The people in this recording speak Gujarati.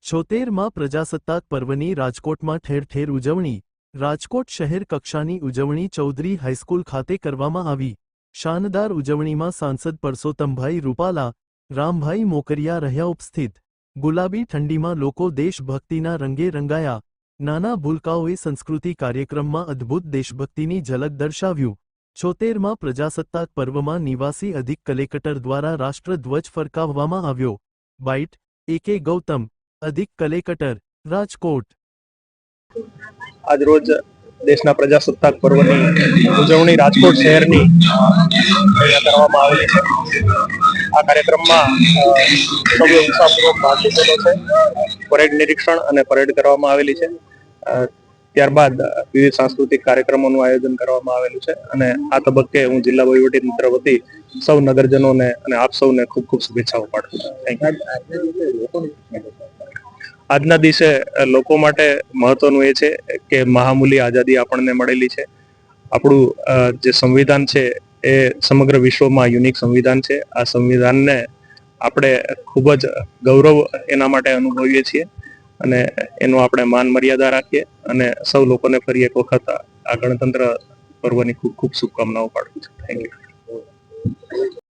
76માં પ્રજાસત્તાક પર્વની રાજકોટમાં ઠેર ઠેર ઉજવણી। રાજકોટ શહેર કક્ષાની ઉજવણી ચૌધરી હાઈસ્કૂલ ખાતે કરવામાં આવી। શાનદાર ઉજવણીમાં સાંસદ પરસોત્તમભાઈ રૂપાલા, રામભાઈ મોકરિયા રહ્યા ઉપસ્થિત। ગુલાબી ઠંડીમાં લોકો દેશભક્તિના રંગે રંગાયા। નાના ભૂલકાઓએ સંસ્કૃતિ કાર્યક્રમમાં અદ્ભુત દેશભક્તિની ઝલક દર્શાવ્યું। 76માં પ્રજાસત્તાક પર્વમાં નિવાસી અધિક કલેક્ટર દ્વારા રાષ્ટ્રધ્વજ ફરકાવવામાં આવ્યો। બાઇટ એ.કે. ગૌતમ, અધિક કલેક્ટર, રાજકોટ। આજરોજ દેશના પ્રજાસત્તાક પર્વની ઉજવણી રાજકોટ શહેરની કરવામાં આવેલી છે। આ કાર્યક્રમમાં સૌએ ઉત્સાહપૂર્વક ભાગ લીધેલો છે। પરેડ નિરીક્ષણ અને પરેડ કરવામાં આવેલી છે। ત્યારબાદ વિવિધ સાંસ્કૃતિક કાર્યક્રમોનું આયોજન કરવામાં આવેલું છે અને આ તબક્કે હું જિલ્લા વહીવટીતંત્ર વતી સૌ નગરજનોને અને આપ સૌને ખૂબ ખૂબ શુભેચ્છાઓ પાઠવું છું। Thank you. આજના દિવસે લોકો માટે મહત્વનું એ છે કે મહામૂલી આઝાદી આપણને મળેલી છે। આપણું જે સંવિધાન છે એ સમગ્ર વિશ્વમાં યુનિક સંવિધાન છે। આ સંવિધાનને આપણે ખૂબ જ ગૌરવ એના માટે અનુભવીએ છીએ અને એનું આપણે માન મર્યાદા રાખીએ અને સૌ લોકોને ફરી એક વખત આ ગણતંત્ર પર્વની ખૂબ ખૂબ શુભકામનાઓ પાઠવું છું। Thank you.